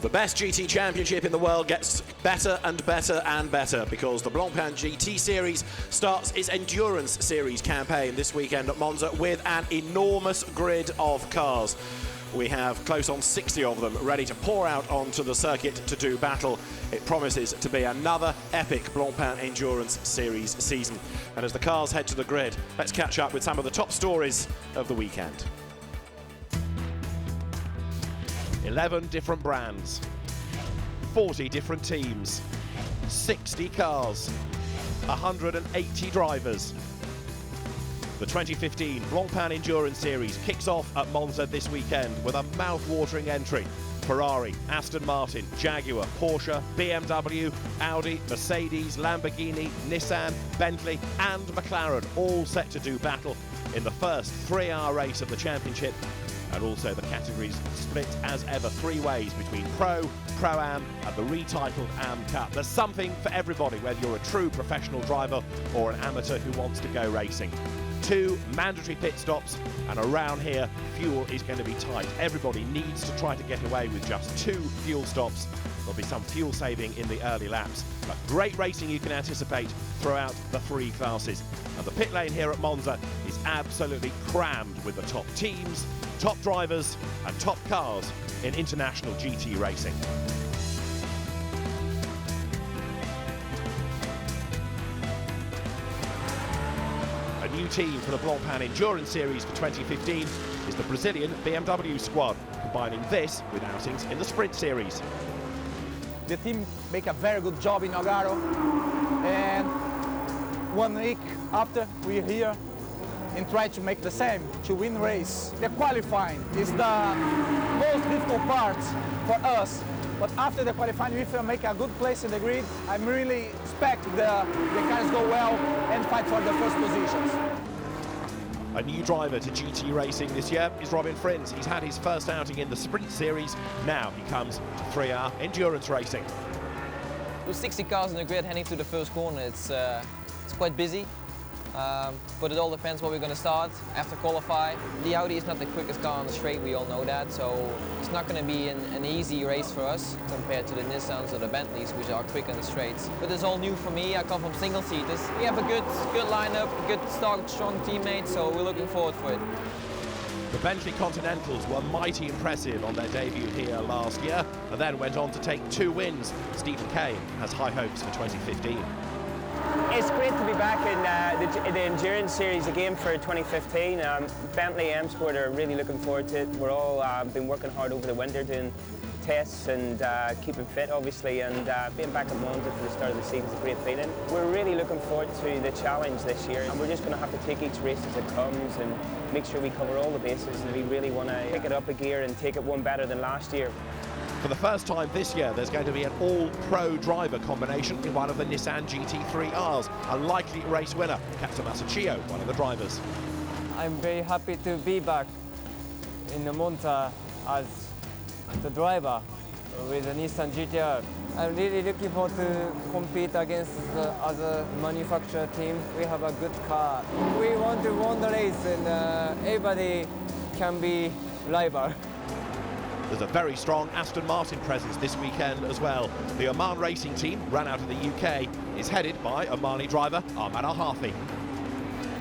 The best GT championship in the world gets better and better and better because the Blancpain GT Series starts its Endurance Series campaign this weekend at Monza with an enormous grid of cars. We have close on 60 of them ready to pour out onto the circuit to do battle. It promises to be another epic Blancpain Endurance Series season. And as the cars head to the grid, let's catch up with some of the top stories of the weekend. 11 different brands, 40 different teams, 60 cars, 180 drivers. The 2015 Blancpain Endurance Series kicks off at Monza this weekend with a mouth-watering entry. Ferrari, Aston Martin, Jaguar, Porsche, BMW, Audi, Mercedes, Lamborghini, Nissan, Bentley and McLaren all set to do battle in the first 3-hour race of the championship. And also the categories split as ever 3 ways between Pro, Pro-Am and the retitled Am Cup. There's something for everybody, whether you're a true professional driver or an amateur who wants to go racing. 2 mandatory pit stops, and around here fuel is going to be tight. Everybody needs to try to get away with just 2 fuel stops. There'll be some fuel saving in the early laps, but great racing you can anticipate throughout the 3 classes. And the pit lane here at Monza is absolutely crammed with the top teams, top drivers and top cars in international GT racing. A new team for the Blancpain Endurance Series for 2015 is the Brazilian BMW squad, combining this with outings in the Sprint Series. The team make a very good job in inaugural, and 1 week after we're here and try to make the same, to win race. The qualifying is the most difficult part for us, but after the qualifying, if we make a good place in the grid, I really expect the cars go well and fight for the first positions. A new driver to GT racing this year is Robin Frins. He's had his first outing in the Sprint Series. Now he comes to 3-hour endurance racing. With 60 cars in the grid heading to the first corner, it's quite busy. But it all depends where we're going to start after qualify. The Audi is not the quickest car on the straight, we all know that, so it's not going to be an easy race for us compared to the Nissans or the Bentleys, which are quick on the straights. But it's all new for me. I come from single-seaters. We have a good lineup, a good strong teammates, so we're looking forward for it. The Bentley Continentals were mighty impressive on their debut here last year and then went on to take 2 wins. Stephen Kane has high hopes for 2015. It's great to be back in the Endurance Series again for 2015. Bentley M Sport are really looking forward to it. We're all been working hard over the winter doing tests and keeping fit obviously, and being back at Monza for the start of the season is a great feeling. We're really looking forward to the challenge this year, and we're just going to have to take each race as it comes and make sure we cover all the bases, and we really want to pick it up a gear and take it one better than last year. For the first time this year, there's going to be an all-pro driver combination in one of the Nissan GT3Rs. A likely race winner, Captain Masachio, one of the drivers. I'm very happy to be back in the Monza as the driver with the Nissan GTR. I'm really looking forward to compete against the other manufacturer team. We have a good car. We want to win the race, and everybody can be rival. There's a very strong Aston Martin presence this weekend as well. The Oman racing team, run out of the UK, is headed by Omani driver Ahmad Al-Hafi.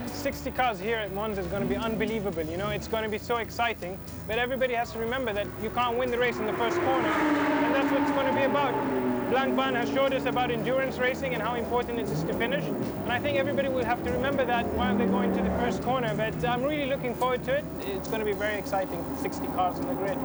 60 cars here at Monza is going to be unbelievable, you know, it's going to be so exciting, but everybody has to remember that you can't win the race in the first corner, and that's what it's going to be about. Blancpain has showed us about endurance racing and how important it is to finish, and I think everybody will have to remember that while they're going to the first corner, but I'm really looking forward to it. It's going to be very exciting, 60 cars on the grid.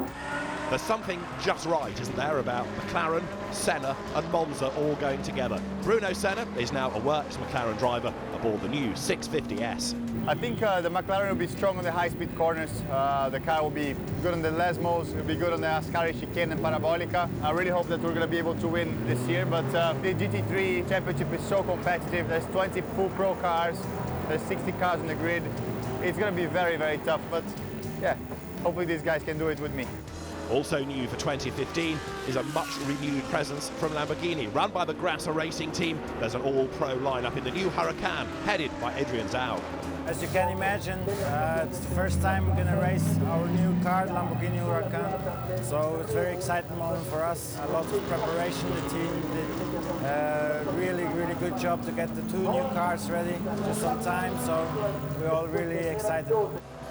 There's something just right, isn't there, about McLaren, Senna and Monza all going together. Bruno Senna is now a works McLaren driver aboard the new 650S. I think the McLaren will be strong on the high-speed corners. The car will be good on the Lesmos, will be good on the Ascari chicane and Parabolica. I really hope that we're going to be able to win this year, but the GT3 Championship is so competitive. There's 20 full pro cars, there's 60 cars on the grid. It's going to be very, very tough, but yeah, hopefully these guys can do it with me. Also new for 2015 is a much renewed presence from Lamborghini. Run by the Grasser Racing team, there's an all-pro lineup in the new Huracan, headed by Adrian Zhao. As you can imagine, it's the first time we're going to race our new car, Lamborghini Huracan. So it's a very exciting moment for us. A lot of preparation. The team did a really good job to get the 2 new cars ready just on time. So we're all really excited.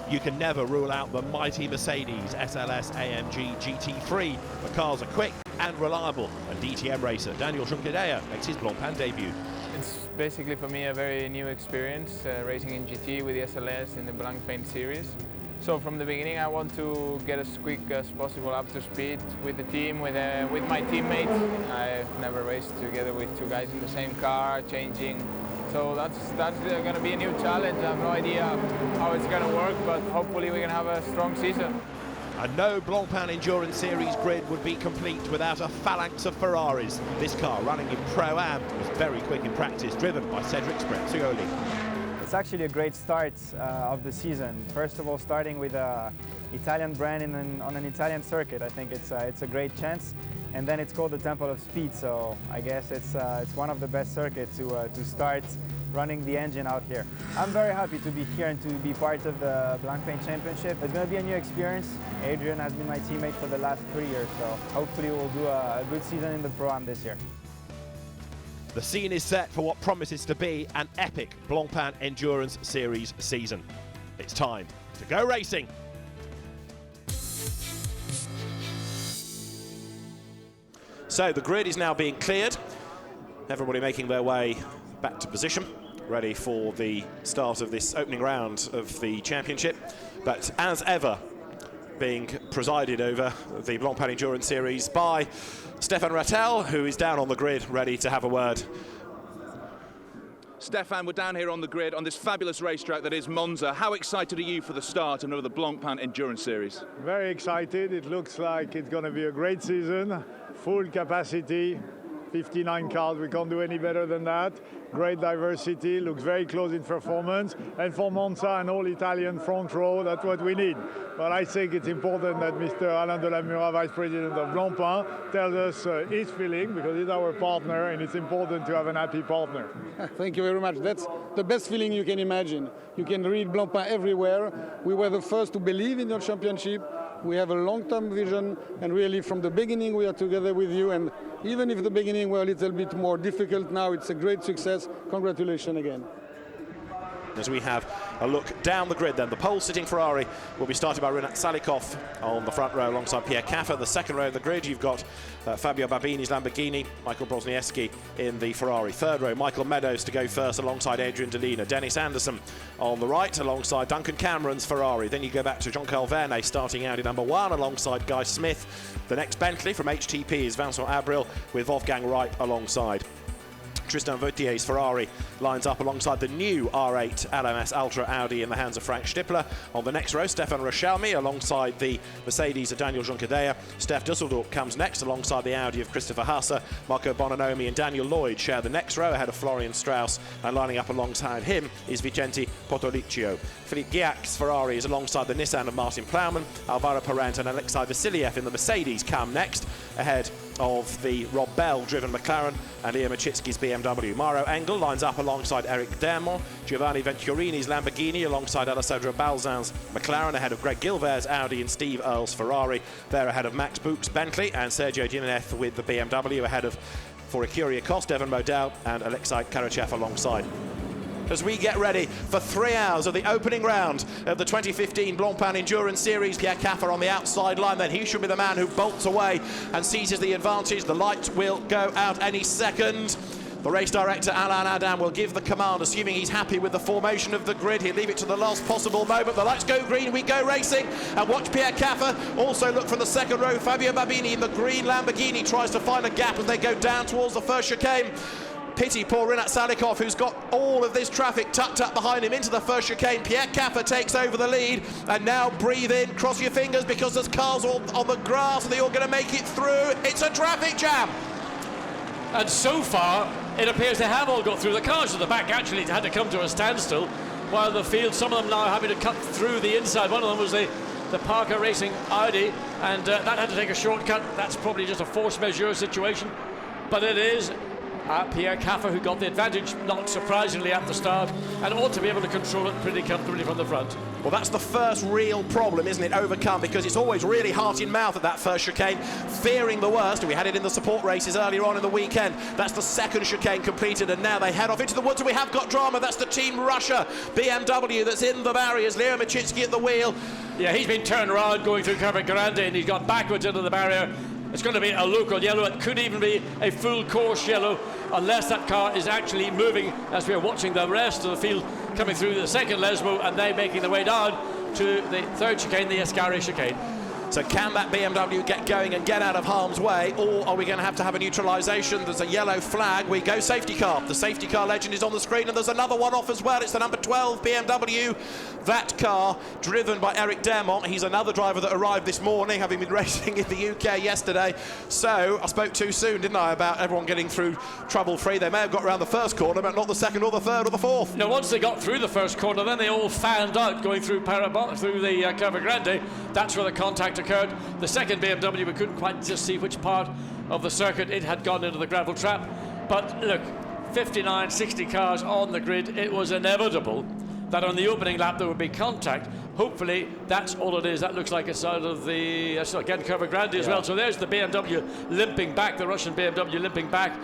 You can never rule out the mighty Mercedes SLS AMG GT3. The cars are quick and reliable, and DTM racer Daniel Junqueira makes his Blancpain debut. It's basically for me a very new experience, racing in GT with the SLS in the Blancpain Series. So from the beginning I want to get as quick as possible up to speed with the team, with my teammates. I've never raced together with 2 guys in the same car, changing. So that's going to be a new challenge. I have no idea how it's going to work, but hopefully we can have a strong season. And no Blancpain Endurance Series grid would be complete without a phalanx of Ferraris. This car, running in Pro-Am, was very quick in practice, driven by Cedric Sprezioli. It's actually a great start of the season. First of all, starting with an Italian brand on an Italian circuit. I think it's a great chance. And then it's called the Temple of Speed, so I guess it's one of the best circuits to start running the engine out here. I'm very happy to be here and to be part of the Blancpain Championship. It's going to be a new experience. Adrian has been my teammate for the last 3 years, so hopefully we'll do a good season in the Pro-Am this year. The scene is set for what promises to be an epic Blancpain Endurance Series season. It's time to go racing. So the grid is now being cleared. Everybody making their way back to position, ready for the start of this opening round of the championship. But as ever, being presided over the Blancpain Endurance Series by Stefan Rattel, who is down on the grid, ready to have a word. Stefan, we're down here on the grid on this fabulous racetrack that is Monza. How excited are you for the start of the Blancpain Endurance Series? Very excited. It looks like it's going to be a great season. Full capacity, 59 cars. We can't do any better than that. Great diversity, looks very close in performance. And for Monza, an all-Italian front row, that's what we need. But I think it's important that Mr. Alain Delamura, Vice President of Blancpain, tells us his feeling, because he's our partner, and it's important to have an happy partner. Thank you very much. That's the best feeling you can imagine. You can read Blancpain everywhere. We were the first to believe in your championship. We have a long-term vision, and really from the beginning we are together with you, and even if the beginning were a little bit more difficult, now it's a great success. Congratulations again. As we have a look down the grid then, the pole-sitting Ferrari will be started by Rinat Salikov on the front row alongside Pierre Caffa. The second row of the grid, you've got Fabio Babini's Lamborghini, Michael Brozniewski in the Ferrari. Third row, Michael Meadows to go first alongside Adrian Delina. Dennis Anderson on the right alongside Duncan Cameron's Ferrari. Then you go back to Jean-Carl Vernet starting out in number 1 alongside Guy Smith. The next Bentley from HTP is Vincent Abril with Wolfgang Wright alongside. Tristan Vautier's Ferrari lines up alongside the new R8 LMS Ultra Audi in the hands of Frank Stippler. On the next row, Stefan Rochelmi alongside the Mercedes of Daniel Junqueira. Steph Dusseldorp comes next alongside the Audi of Christopher Hasse. Marco Bononomi and Daniel Lloyd share the next row ahead of Florian Strauss, and lining up alongside him is Vicente Potoliccio. Philippe Guiac's Ferrari is alongside the Nissan of Martin Plowman. Alvaro Parent and Alexei Vasiliev in the Mercedes come next, ahead of the Rob Bell-driven McLaren and Ian Machitsky's BMW. Mauro Engel lines up alongside Eric Dermont. Giovanni Venturini's Lamborghini alongside Alessandro Balzan's McLaren, ahead of Greg Gilvert's Audi and Steve Earle's Ferrari. They're ahead of Max Book's Bentley and Sergio Gimenez with the BMW, ahead of for Curie Cost, Evan Modell and Alexei Karachev alongside. As we get ready for 3 hours of the opening round of the 2015 Blancpain Endurance Series. Pierre Caffa on the outside line, then he should be the man who bolts away and seizes the advantage. The light will go out any second. The race director, Alain Adam, will give the command, assuming he's happy with the formation of the grid. He'll leave it to the last possible moment. The lights go green, we go racing. And watch Pierre Caffa also look from the second row. Fabio Babini in the green Lamborghini tries to find a gap as they go down towards the first chicane. Pity poor Rinat Salikov, who's got all of this traffic tucked up behind him into the first chicane. Pierre Caffa takes over the lead, and now breathe in, cross your fingers, because there's cars all on the grass and they're all going to make it through. It's a traffic jam. And so far, it appears they have all got through. The cars at the back actually had to come to a standstill, while the field, some of them now having to cut through the inside. One of them was the the Parker Racing Audi, and that had to take a shortcut. That's probably just a force majeure situation, but it is Pierre Caffer who got the advantage, not surprisingly, at the start, and ought to be able to control it pretty comfortably from the front. Well, that's the first real problem, isn't it, overcome, because it's always really heart in mouth at that first chicane, fearing the worst. We had it in the support races earlier on in the weekend. That's the second chicane completed, and now they head off into the woods, and we have got drama. That's the Team Russia BMW that's in the barriers. Leo Machitsky at the wheel. Yeah, he's been turned around going through Curva Grande, and he's gone backwards into the barrier. It's going to be a local yellow. It could even be a full course yellow, unless that car is actually moving as we're watching the rest of the field coming through the second Lesmo, and they making their way down to the third chicane, the Ascari chicane. So can that BMW get going and get out of harm's way, or are we going to have a neutralisation? There's a yellow flag. We go safety car. The safety car legend is on the screen, and there's another one off as well. It's the number 12 BMW. That car, driven by Eric Dermont. He's another driver that arrived this morning, having been racing in the UK yesterday. So I spoke too soon, didn't I, about everyone getting through trouble-free. They may have got around the first corner, but not the second or the third or the fourth. Now, once they got through the first corner, then they all fanned out going through the Curva Grande. That's where the contact occurred. The second BMW, we couldn't quite just see which part of the circuit it had gone into the gravel trap. But look, 59, 60 cars on the grid, it was inevitable that on the opening lap there would be contact. Hopefully that's all it is. That looks like it's out of the again Curva Grande as well. So there's the BMW limping back, the Russian BMW limping back.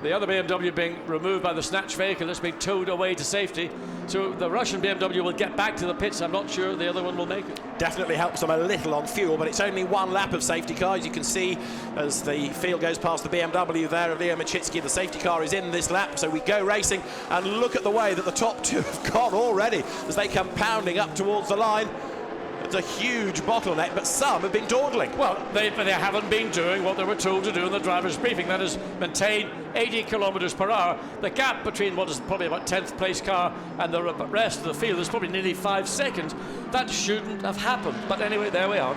The other BMW being removed by the snatch vehicle that's been towed away to safety. So the Russian BMW will get back to the pits. I'm not sure the other one will make it. Definitely helps them a little on fuel, but it's only one lap of safety car. As you can see, as the field goes past the BMW there of Leo Machitsky, the safety car is in this lap. So we go racing, and look at the way that the top two have gone already as they come pounding up towards the line. It's a huge bottleneck, but some have been dawdling. Well, they haven't been doing what they were told to do in the driver's briefing. That is, maintain 80 kilometres per hour. The gap between what is probably about 10th place car and the rest of the field is probably nearly 5 seconds. That shouldn't have happened. But anyway, there we are.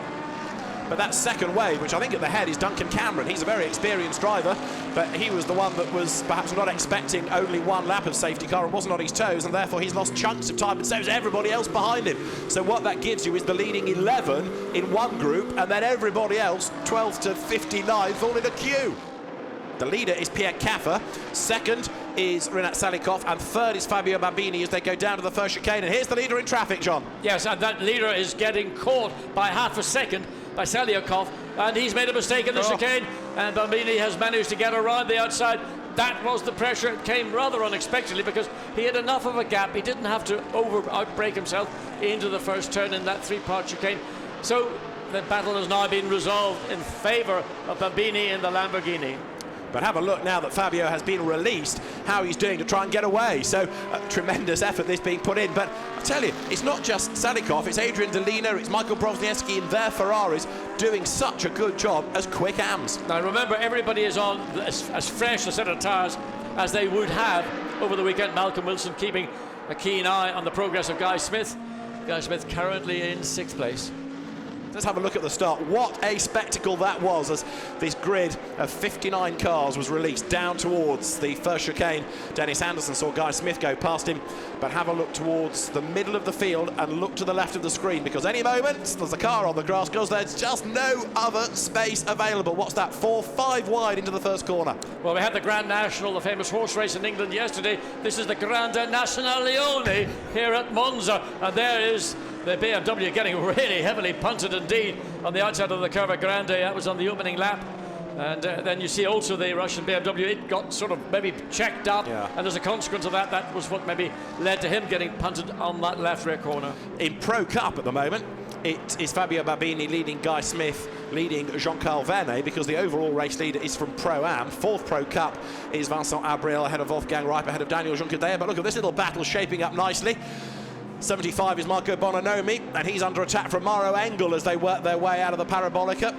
But that second wave, which I think at the head is Duncan Cameron. He's a very experienced driver, but he was the one that was perhaps not expecting only one lap of safety car and wasn't on his toes, and therefore he's lost chunks of time, and so is everybody else behind him. So what that gives you is the leading 11 in one group, and then everybody else, 12th to 59th, all in a queue. The leader is Pierre Caffer, second is Rinat Salikov, and third is Fabio Bambini as they go down to the first chicane. And here's the leader in traffic, John. Yes, and that leader is getting caught by half a second by Salikov, and he's made a mistake in the chicane, and Bambini has managed to get around the outside. That was the pressure. It came rather unexpectedly because he had enough of a gap. He didn't have to outbrake himself into the first turn in that three-part chicane. So the battle has now been resolved in favour of Bambini in the Lamborghini. But have a look now that Fabio has been released, how he's doing to try and get away. So tremendous effort this being put in. But I tell you, it's not just Salikov, it's Adrian Delina, it's Michael Brozniewski in their Ferraris doing such a good job as quick AMs. Now remember, everybody is on as fresh a set of tyres as they would have over the weekend. Malcolm Wilson keeping a keen eye on the progress of Guy Smith. Guy Smith currently in 6th place. Let's have a look at the start. What a spectacle that was as this grid of 59 cars was released down towards the first chicane. Dennis Anderson saw Guy Smith go past him, but have a look towards the middle of the field and look to the left of the screen, because any moment there's a car on the grass because there's just no other space available. What's that, 4-5 wide into the first corner? Well, we had the Grand National, the famous horse race in England yesterday. This is the Grande Nationale here at Monza, and there is the BMW getting really heavily punted indeed on the outside of the Curva Grande. That was on the opening lap. And then you see also the Russian BMW, it got sort of maybe checked up, and as a consequence of that, that was what maybe led to him getting punted on that left rear corner. In Pro Cup at the moment, it is Fabio Bambini leading Guy Smith, leading Jean-Carl Vernet, because the overall race leader is from Pro-Am. 4th Pro Cup is Vincent Abriel ahead of Wolfgang Reip, ahead of Daniel Juncker. But look at this little battle shaping up nicely. 75 is Marco Bononomi, and he's under attack from Mauro Engel as they work their way out of the Parabolica.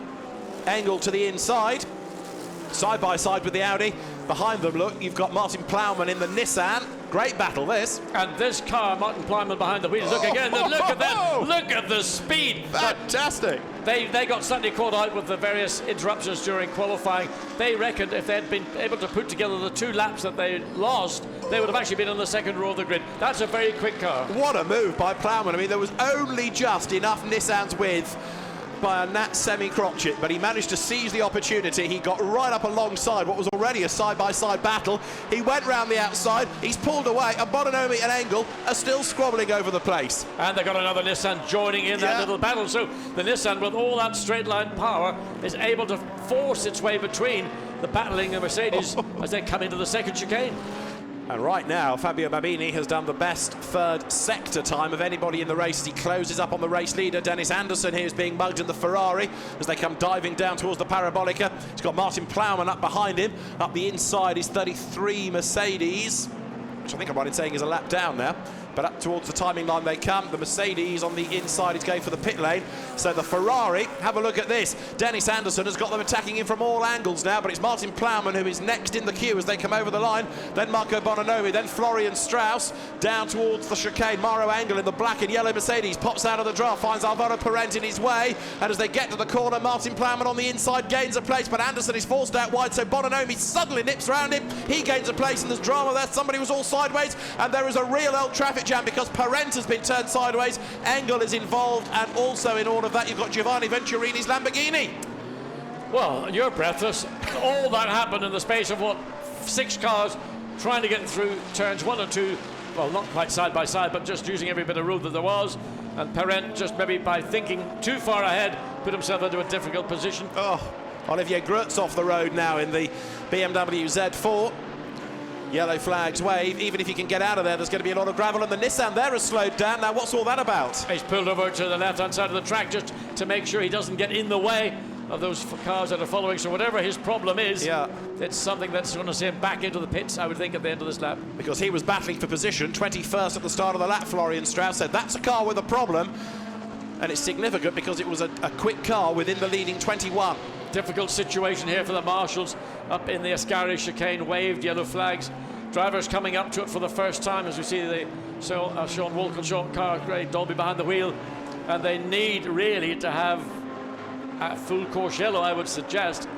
Engel to the inside, side by side with the Audi. Behind them, look, you've got Martin Plowman in the Nissan. Great battle, this. And this car, Martin Plowman behind the wheels. Look again, look at that. Look at the speed. Fantastic. They got slightly caught out with the various interruptions during qualifying. They reckoned if they'd been able to put together the 2 laps that they lost, they would have actually been on the second row of the grid. That's a very quick car. What a move by Plowman. I mean, there was only just enough Nissan's width by a Nat semi-crotchet, but he managed to seize the opportunity. He got right up alongside what was already a side-by-side battle. He went round the outside, he's pulled away, and Bononomi and Engel are still squabbling over the place. And they've got another Nissan joining in that little battle. So the Nissan, with all that straight line power, is able to force its way between the battling Mercedes as they come into the second chicane. And right now, Fabio Babini has done the best third sector time of anybody in the race as he closes up on the race leader. Dennis Anderson here is being mugged in the Ferrari as they come diving down towards the Parabolica. He's got Martin Plowman up behind him. Up the inside is 33 Mercedes, which I think I'm right in saying is a lap down now. But up towards the timing line they come. The Mercedes on the inside is going for the pit lane. So the Ferrari, have a look at this. Dennis Anderson has got them attacking him from all angles now, but it's Martin Plowman who is next in the queue as they come over the line. Then Marco Bononomi, then Florian Strauss down towards the chicane. Mauro Engel in the black and yellow Mercedes pops out of the draft, finds Alvaro Parent in his way. And as they get to the corner, Martin Plowman on the inside gains a place, but Anderson is forced out wide, so Bononomi suddenly nips around him. He gains a place, and there's drama there. Somebody was all sideways, and there is a real old traffic jam because Parent has been turned sideways. Engel is involved, and also in all of that you've got Giovanni Venturini's Lamborghini. Well, you're breathless. All that happened in the space of, what, 6 cars trying to get through turns 1 and 2. Well, not quite side by side, but just using every bit of road that there was. And Parent, just maybe by thinking too far ahead, put himself into a difficult position. Oh, Olivier Grutz off the road now in the BMW Z4. Yellow flags wave. Even if you can get out of there, there's going to be a lot of gravel, and the Nissan there has slowed down. Now, what's all that about? He's pulled over to the left-hand side of the track just to make sure he doesn't get in the way of those cars that are following. So whatever his problem is, it's something that's going to send him back into the pits, I would think, at the end of this lap. Because he was battling for position, 21st at the start of the lap. Florian Strauss said that's a car with a problem, and it's significant because it was a quick car within the leading 21. Difficult situation here for the marshals up in the Ascari chicane. Waved yellow flags. Drivers coming up to it for the first time as we see the Sean Walkinshaw car, Greg Dolby behind the wheel, and they need really to have a full course yellow, I would suggest,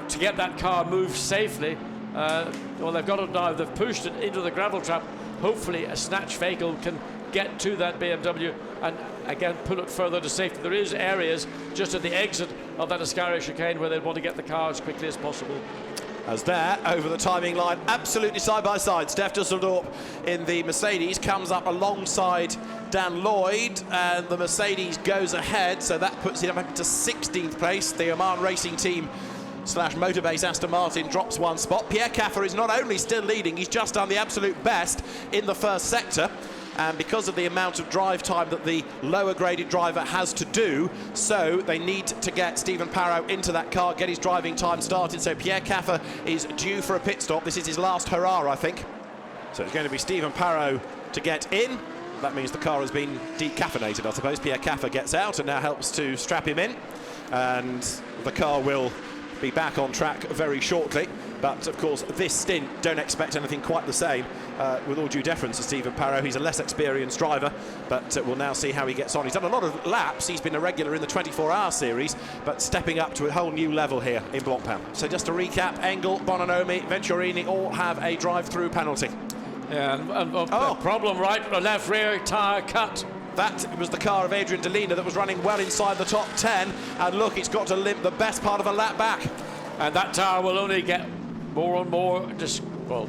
to get that car moved safely. Well, they've got it now. They've pushed it into the gravel trap. Hopefully a snatch vehicle can get to that BMW and again pull it further to safety. There is areas just at the exit of that Ascari chicane where they'd want to get the car as quickly as possible. As there, over the timing line, absolutely side by side, Steph Dusseldorp in the Mercedes comes up alongside Dan Lloyd, and the Mercedes goes ahead, so that puts it up to 16th place. The Oman Racing Team / Motorbase Aston Martin drops 1 spot. Pierre Caffer is not only still leading, he's just done the absolute best in the first sector. And because of the amount of drive time that the lower graded driver has to do, so they need to get Stephen Parrow into that car, get his driving time started. So Pierre Caffer is due for a pit stop. This is his last hurrah, I think. So it's going to be Stephen Parrow to get in. That means the car has been decaffeinated, I suppose. Pierre Caffer gets out and now helps to strap him in. And the car will be back on track very shortly. But of course, this stint, don't expect anything quite the same. With all due deference to Stephen Parrow, he's a less experienced driver, but we'll now see how he gets on. He's done a lot of laps. He's been a regular in the 24-hour series, but stepping up to a whole new level here in Blancpain. So just to recap, Engel, Bononomi, Venturini all have a drive-through penalty. Yeah, and problem, right? The left rear tyre cut. That was the car of Adrian Delina that was running well inside the top 10, and look, it's got to limp the best part of a lap back. And that tyre will only get more and more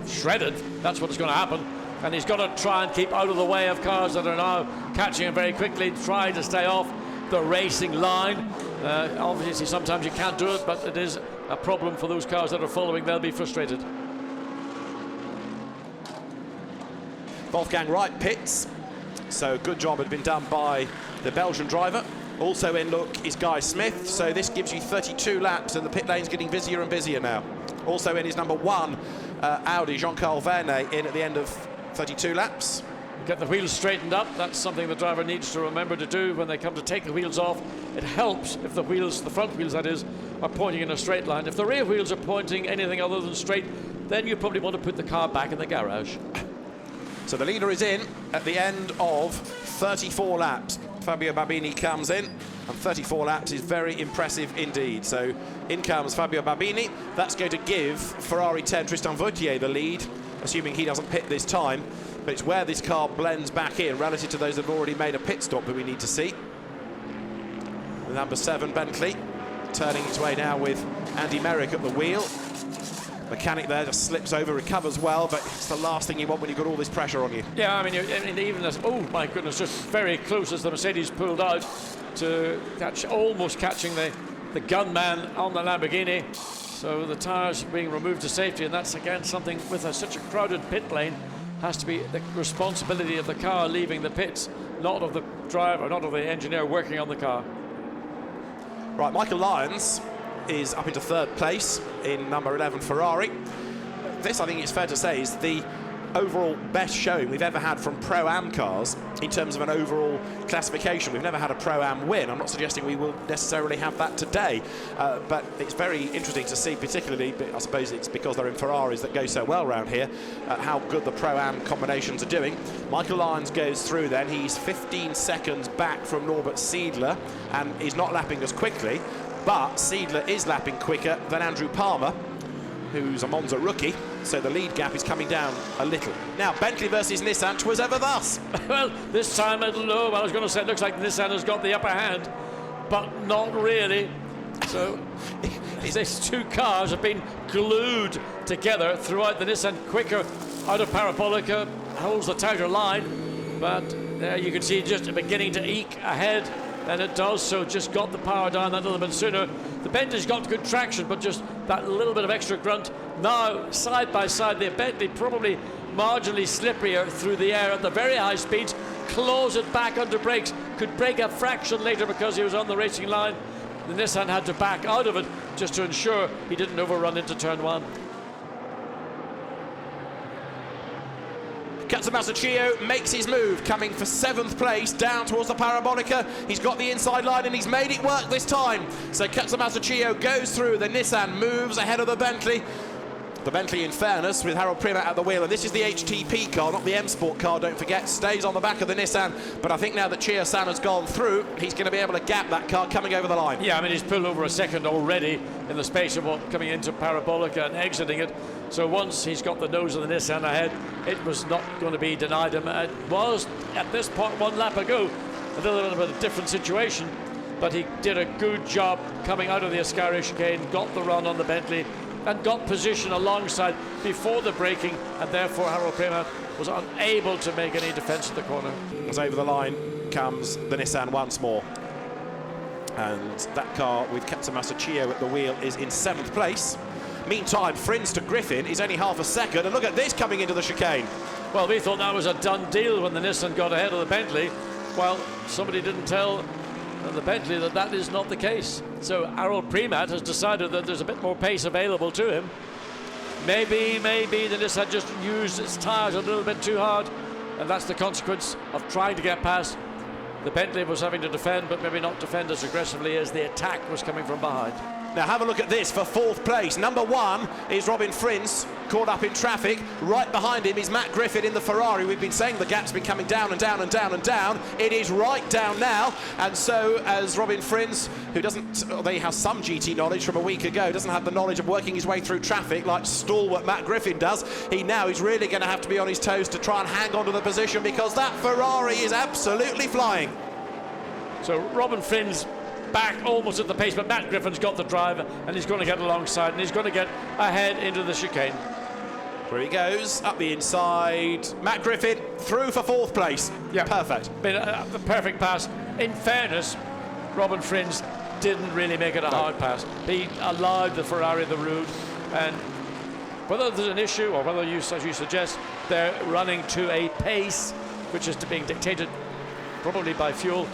shredded. That's what's going to happen. And he's got to try and keep out of the way of cars that are now catching him very quickly, trying to stay off the racing line. Obviously, sometimes you can't do it, but it is a problem for those cars that are following. They'll be frustrated. Wolfgang Wright pits. So good job had been done by the Belgian driver. Also in, look, is Guy Smith. So this gives you 32 laps, and the pit lane's getting busier and busier now. Also in is number 1, Audi, Jean-Carl Vernet, in at the end of 32 laps. Get the wheels straightened up. That's something the driver needs to remember to do when they come to take the wheels off. It helps if the wheels, the front wheels that is, are pointing in a straight line. If the rear wheels are pointing anything other than straight, then you probably want to put the car back in the garage. So the leader is in at the end of 34 laps. Fabio Babini comes in. and 34 laps is very impressive indeed. So in comes Fabio Babini. That's going to give Ferrari 10 Tristan Vautier the lead, assuming he doesn't pit this time. But it's where this car blends back in relative to those that have already made a pit stop that we need to see. The number 7 Bentley turning its way now with Andy Merrick at the wheel. Mechanic there just slips over, recovers well, but it's the last thing you want when you've got all this pressure on you. Yeah, I mean, even as, oh my goodness, just very close as the Mercedes pulled out to catch, almost catching the gunman on the Lamborghini. So the tyres being removed to safety, and that's again something with such a crowded pit lane has to be the responsibility of the car leaving the pits, not of the driver, not of the engineer working on the car. Right, Michael Lyons is up into 3rd place in number 11 Ferrari. This, I think it's fair to say, is the overall best showing we've ever had from Pro-Am cars in terms of an overall classification. We've never had a Pro-Am win. I'm not suggesting we will necessarily have that today, but it's very interesting to see, particularly, I suppose it's because they're in Ferraris that go so well around here, how good the Pro-Am combinations are doing. Michael Lyons goes through then. He's 15 seconds back from Norbert Siedler and is not lapping as quickly, but Siedler is lapping quicker than Andrew Palmer, who's a Monza rookie, so the lead gap is coming down a little. Now, Bentley versus Nissan, 'twas ever thus. Well, this time, I don't know, I was going to say it looks like Nissan has got the upper hand, but not really. So these two cars have been glued together throughout. The Nissan quicker out of Parabolica, holds the tighter line, but there you can see just beginning to eke ahead. And it does, so just got the power down that little bit sooner. The Bentley's got good traction, but just that little bit of extra grunt. Now, side by side, the Bentley probably marginally slipperier through the air at the very high speeds. Close it back under brakes. Could break a fraction later because he was on the racing line. The Nissan had to back out of it just to ensure he didn't overrun into turn 1. Katsumasachio makes his move, coming for 7th place down towards the Parabolica. He's got the inside line and he's made it work this time. So Katsumasachio goes through. The Nissan moves ahead of the Bentley. The Bentley, in fairness, with Harold Primat at the wheel, and this is the HTP car, not the M Sport car, don't forget, stays on the back of the Nissan. But I think now that Chio-san has gone through, he's going to be able to gap that car coming over the line. Yeah, I mean, he's pulled over a second already in the space of coming into Parabolica and exiting it. So once he's got the nose of the Nissan ahead, it was not going to be denied him. It was, at this point, 1 lap ago, a little bit of a different situation, but he did a good job coming out of the Ascari chicane, got the run on the Bentley, and got position alongside before the braking, and therefore Harold Primat was unable to make any defence at the corner. As over the line comes the Nissan once more. And that car with Katsumasachio at the wheel is in 7th place. Meantime, Frins to Griffin is only half a second, and look at this coming into the chicane. Well, we thought that was a done deal when the Nissan got ahead of the Bentley. Well, somebody didn't tell the Bentley that that is not the case. So Harold Primat has decided that there's a bit more pace available to him. Maybe the Nissan just used its tyres a little bit too hard, and that's the consequence of trying to get past. The Bentley was having to defend, but maybe not defend as aggressively as the attack was coming from behind. Now have a look at this for 4th place. Number 1 is Robin Frins, caught up in traffic. Right behind him is Matt Griffin in the Ferrari. We've been saying the gap's been coming down and down and down and down. It is right down now. And so as Robin Frins, who doesn't, although he has some GT knowledge from a week ago, doesn't have the knowledge of working his way through traffic like stalwart Matt Griffin does, he now is really going to have to be on his toes to try and hang on to the position, because that Ferrari is absolutely flying. So Robin Frins back almost at the pace, but Matt Griffin's got the drive and he's going to get alongside and he's going to get ahead into the chicane. Where he goes, up the inside. Matt Griffin through for 4th place. Yeah, perfect. The perfect pass. In fairness, Robin Frins didn't really make it a hard pass. He allowed the Ferrari the route, and whether there's an issue or whether you, as you suggest, they're running to a pace which is being dictated probably by fuel,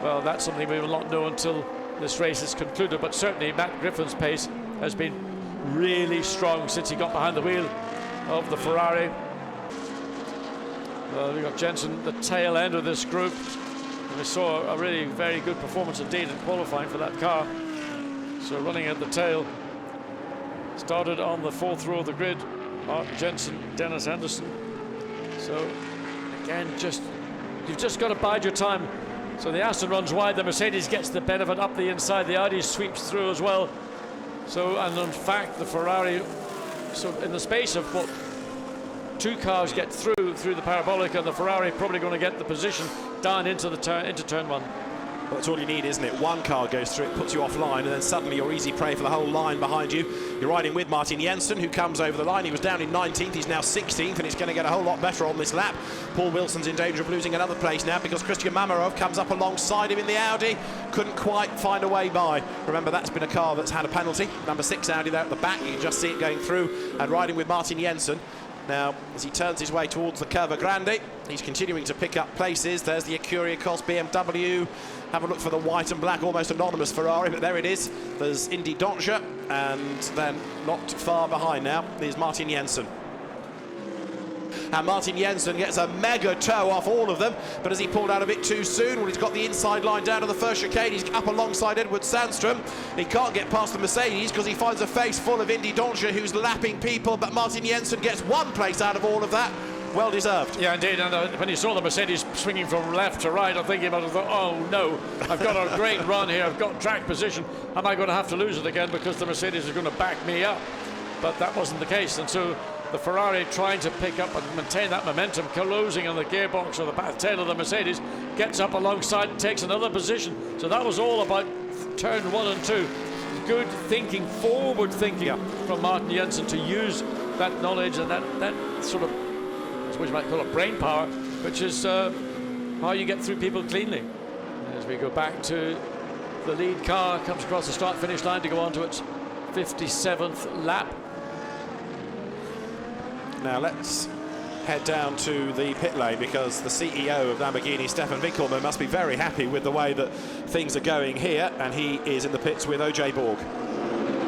well, that's something we will not know until this race is concluded. But certainly Matt Griffin's pace has been really strong since he got behind the wheel of the Ferrari. Well, we've got Jensen, the tail end of this group. And we saw a really very good performance indeed in qualifying for that car. So running at the tail. Started on the 4th row of the grid. Mark Jensen, Dennis Anderson. So again, you've just got to bide your time. So the Aston runs wide, the Mercedes gets the benefit up the inside, the Audi sweeps through as well. So, and in fact, the Ferrari, so in the space of what, 2 cars get through the parabolic, and the Ferrari probably going to get the position down into the turn 1. Well, that's all you need, isn't it? 1 car goes through, it puts you offline, and then suddenly you're easy prey for the whole line behind you. You're riding with Martin Jensen, who comes over the line. He was down in 19th, he's now 16th, and it's going to get a whole lot better on this lap. Paul Wilson's in danger of losing another place now because Christian Mamarov comes up alongside him in the Audi. Couldn't quite find a way by. Remember, that's been a car that's had a penalty. Number 6 Audi there at the back. You can just see it going through and riding with Martin Jensen. Now, as he turns his way towards the Curva Grande, he's continuing to pick up places. There's the Ecurie Cos BMW. Have a look for the white and black, almost anonymous Ferrari, but there it is. There's Indy Doncia, and then not far behind now is Martin Jensen. And Martin Jensen gets a mega tow off all of them, but as he pulled out a bit too soon, when he's got the inside line down to the first chicane, he's up alongside Edward Sandstrom. He can't get past the Mercedes because he finds a face full of Indy Doncia who's lapping people, but Martin Jensen gets 1 place out of all of that. Well deserved. Yeah, indeed. And when he saw the Mercedes swinging from left to right, I'm thinking about it, oh no, I've got a great run here, I've got track position. Am I going to have to lose it again because the Mercedes is going to back me up? But that wasn't the case, and so the Ferrari trying to pick up and maintain that momentum, closing on the gearbox or the back tail of the Mercedes, gets up alongside and takes another position. So that was all about turn 1 and 2. Good thinking, forward thinking from Martin Jensen to use that knowledge and that sort of, I suppose you might call it brain power, which is how you get through people cleanly. As we go back to the lead car, comes across the start-finish line to go on to its 57th lap. Now let's head down to the pit lane because the CEO of Lamborghini, Stefan Winkelmann, must be very happy with the way that things are going here, and he is in the pits with OJ Borg.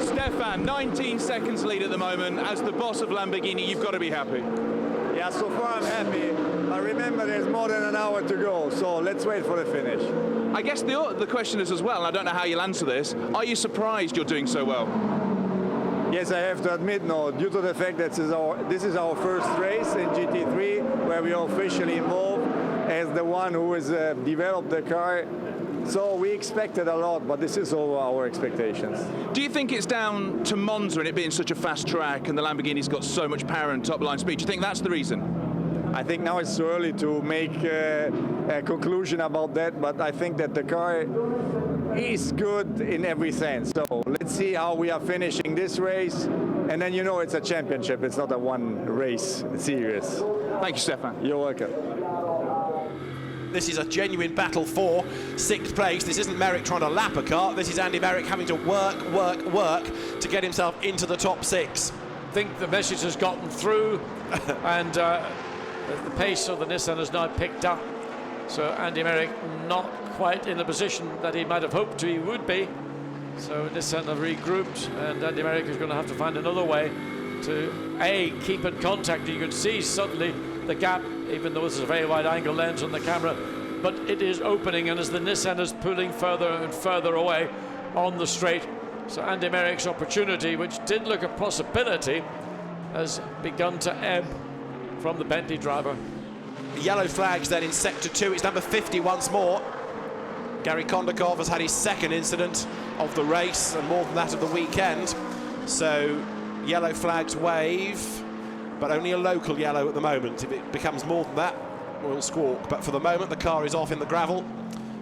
Stefan, 19 seconds lead at the moment. As the boss of Lamborghini, you've got to be happy. Yeah, so far I'm happy. But remember, there's more than an hour to go, so let's wait for the finish. I guess the question is as well, and I don't know how you'll answer this, are you surprised you're doing so well? Yes, I have to admit, no, due to the fact that this is our first race in GT3, where we are officially involved as the one who has developed the car. So we expected a lot, but this is over our expectations. Do you think it's down to Monza and it being such a fast track and the Lamborghini's got so much power and top-line speed? Do you think that's the reason? I think now it's too early to make a conclusion about that, but I think that the car is good in every sense. So let's see how we are finishing this race, and then you know it's a championship, it's not a one-race series. Thank you, Stefan. You're welcome. This is a genuine battle for 6th place. This isn't Merrick trying to lap a car. This is Andy Merrick having to work to get himself into the top 6. I think the message has gotten through, and the pace of the Nissan has now picked up. So Andy Merrick not quite in the position that he might have hoped he would be. So Nissan have regrouped, and Andy Merrick is going to have to find another way to keep in contact. You can see suddenly the gap, even though this is a very wide angle lens on the camera, but it is opening, and as the Nissan is pulling further and further away on the straight, so Andy Merrick's opportunity, which did look a possibility, has begun to ebb from the Bentley driver. Yellow flags then in sector 2. It's number 50 once more. Gary Kondakov has had his 2nd incident of the race and more than that of the weekend. So yellow flags wave, but only a local yellow at the moment. If it becomes more than that, we'll squawk. But for the moment, the car is off in the gravel,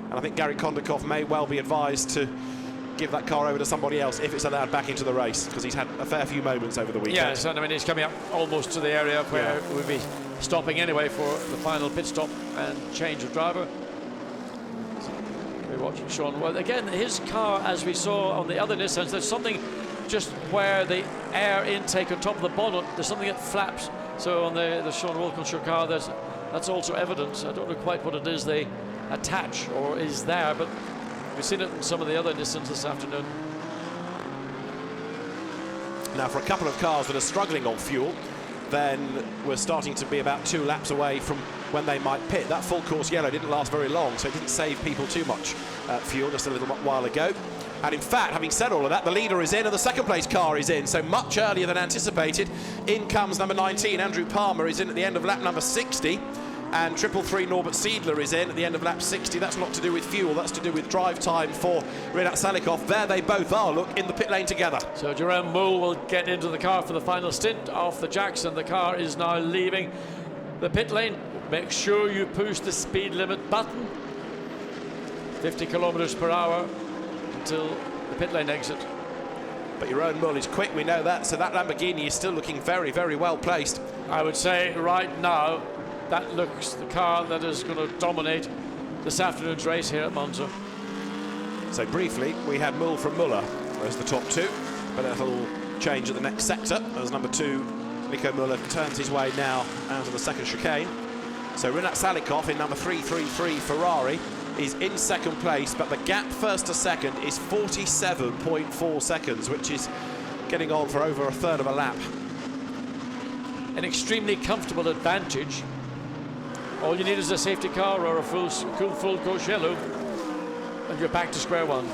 and I think Gary Kondakov may well be advised to give that car over to somebody else if it's allowed back into the race, because he's had a fair few moments over the weekend. Yes, and I mean, he's coming up almost to the area where we'll be stopping anyway for the final pit stop and change of driver. So we're watching Sean. Well, again, his car, as we saw on the other Nissans, there's something just where the air intake on top of the bonnet, there's something that flaps. So on the Sean Walkinshaw car, that's also evident. I don't know quite what it is they attach or is there, but we've seen it in some of the other Nissans this afternoon. Now, for a couple of cars that are struggling on fuel, then we're starting to be about 2 laps away from when they might pit. That full course yellow didn't last very long, so it didn't save people too much fuel just a little while ago. And in fact, having said all of that, the leader is in and the 2nd place car is in, so much earlier than anticipated. In comes number 19, Andrew Palmer, is in at the end of lap number 60. and 333 Norbert Siedler is in at the end of lap 60. That's not to do with fuel, that's to do with drive time for Rinat Salikov. There they both are, look, in the pit lane together. So Jerome Moule will get into the car for the final stint off the jacks, and the car is now leaving the pit lane. Make sure you push the speed limit button. 50 kilometers per hour until the pit lane exit. But Jeroen Moule is quick, we know that, so that Lamborghini is still looking very, very well placed. I would say right now that looks the car that is going to dominate this afternoon's race here at Monza. So briefly, we had Moule from Muller as the top two, but that'll change at the next sector as number 2, Nico Muller, turns his way now out of the second chicane. So Rinat Salikov in number 333 Ferrari is in second place, but the gap first to second is 47.4 seconds, which is getting on for over a third of a lap. An extremely comfortable advantage. All you need is a safety car or a full course yellow, and you're back to square one.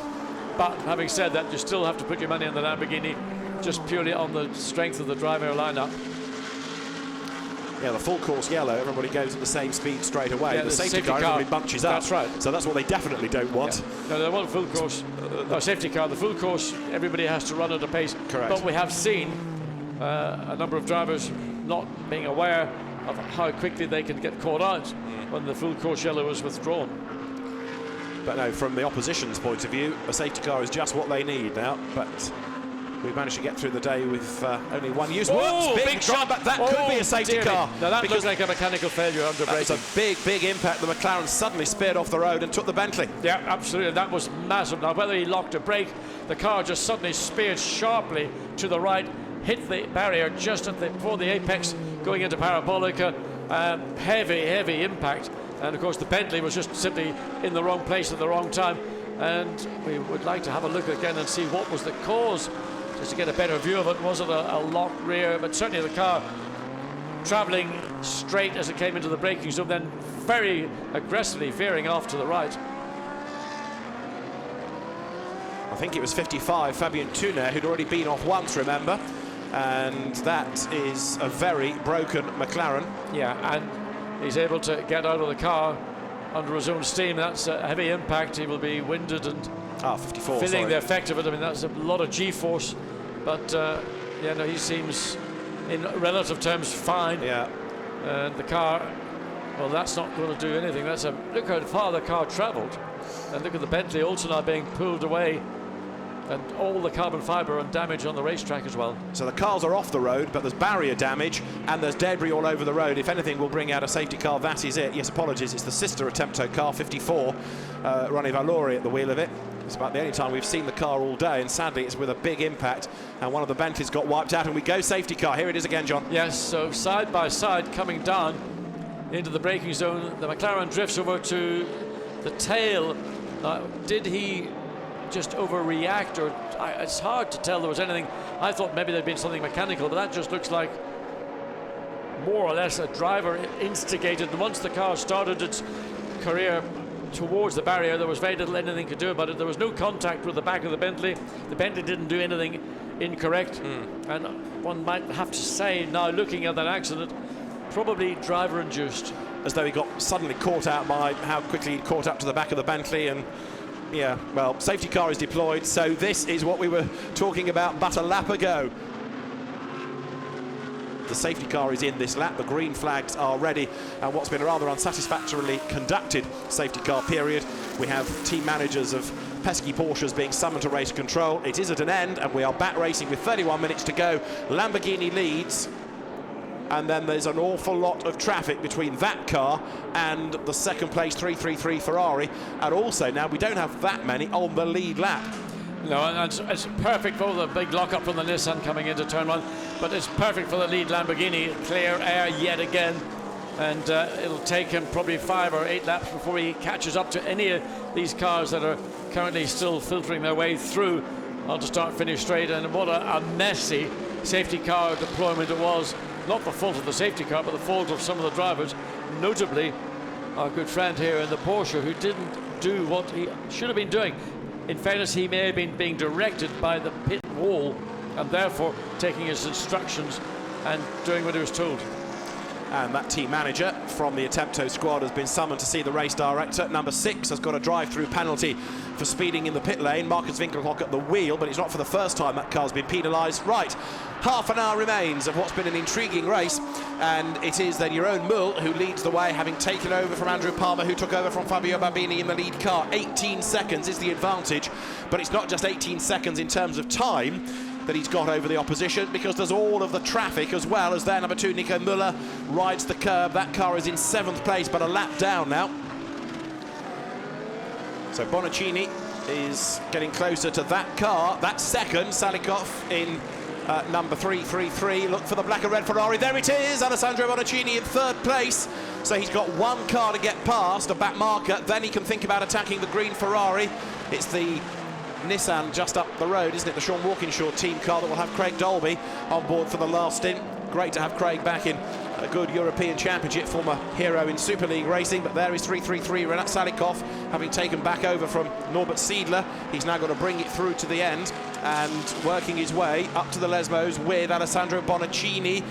But having said that, you still have to put your money on the Lamborghini, just purely on the strength of the driver lineup. Yeah, the full course yellow, everybody goes at the same speed straight away. Yeah, the safety car, everybody bunches up. That's right. So that's what they definitely don't want. Yeah. No, they want full course. No, safety car. The full course, everybody has to run at a pace. Correct. But we have seen a number of drivers not being aware of how quickly they can get caught out when the full course yellow is withdrawn. But no, from the opposition's point of view, a safety car is just what they need now. But we've managed to get through the day with only one use. Oh, big shot! But that could be a safety car. Now that looks like a mechanical failure under braking. That was a big impact. The McLaren suddenly speared off the road and took the Bentley. Yeah, absolutely. That was massive. Now, whether he locked a brake, the car just suddenly speared sharply to the right, hit the barrier just before the apex, going into Parabolica. Heavy impact. And of course, the Bentley was just simply in the wrong place at the wrong time. And we would like to have a look again and see what was the cause, just to get a better view of it. Was it a locked rear? But certainly the car travelling straight as it came into the braking zone, then very aggressively veering off to the right. I think it was 55, Fabien Tuner, who'd already been off once, remember? And that is a very broken McLaren. Yeah, and he's able to get out of the car under his own steam. That's a heavy impact. He will be winded and 54, feeling the effect of it. I mean, that's a lot of G-force, but yeah, no, he seems in relative terms fine. Yeah. And the car, well, that's not going to do anything. Look how far the car travelled, and look at the Bentley also now being pulled away, and all the carbon fibre and damage on the racetrack as well. So the cars are off the road, but there's barrier damage and there's debris all over the road. If anything, we'll bring out a safety car. That is it. Yes, apologies. It's the sister Attempto car, 54. Ronnie Valori at the wheel of it. It's about the only time we've seen the car all day, and sadly it's with a big impact, and one of the Bentleys got wiped out, and we go safety car. Here it is again, John. Yes, so side by side coming down into the braking zone. The McLaren drifts over to the tail. Did he just overreact, or it's hard to tell. There was anything. I thought maybe there'd been something mechanical, but that just looks like more or less a driver instigated. And once the car started its career towards the barrier, there was very little anything could do about it. There was no contact with the back of the Bentley. The Bentley didn't do anything incorrect, and one might have to say now, looking at that accident, probably driver induced. As though he got suddenly caught out by how quickly he caught up to the back of the Bentley. And yeah, well, safety car is deployed, so this is what we were talking about but a lap ago. The safety car is in this lap, the green flags are ready, and what's been a rather unsatisfactorily conducted safety car period. We have team managers of pesky Porsches being summoned to race control. It is at an end, and we are back racing with 31 minutes to go. Lamborghini leads, and then there's an awful lot of traffic between that car and the second place 333 Ferrari, and also now we don't have that many on the lead lap. No, and it's perfect for the big lock-up from the Nissan coming into turn one, but it's perfect for the lead Lamborghini. Clear air yet again, and it'll take him probably 5 or 8 laps before he catches up to any of these cars that are currently still filtering their way through onto start-finish straight. And what a messy safety car deployment it was. Not the fault of the safety car, but the fault of some of the drivers, notably our good friend here in the Porsche, who didn't do what he should have been doing. In fairness, he may have been being directed by the pit wall and therefore taking his instructions and doing what he was told. And that team manager from the Attempto squad has been summoned to see the race director. Number 6 has got a drive-through penalty for speeding in the pit lane. Marcus Winkelhock at the wheel, but it's not for the first time that car's been penalised. Right, half an hour remains of what's been an intriguing race, and it is then Jeroen Mul who leads the way, having taken over from Andrew Palmer, who took over from Fabio Babini in the lead car. 18 seconds is the advantage, but it's not just 18 seconds in terms of time that he's got over the opposition, because there's all of the traffic as well as there. Number 2, Nico Müller, rides the curb. That car is in 7th place, but a lap down now. So Bonaccini is getting closer to that car. That's second. Salikov in number 333. Look for the black and red Ferrari. There it is. Alessandro Bonaccini in 3rd place. So he's got one car to get past, a back marker. Then he can think about attacking the green Ferrari. It's the Nissan just up the road, isn't it? The Sean Walkinshaw team car that will have Craig Dolby on board for the last stint. Great to have Craig back in a good European Championship, former hero in Super League racing. But there is 333 Renat Salikov, having taken back over from Norbert Siedler. He's now got to bring it through to the end and working his way up to the Lesmos with Alessandro Bonaccini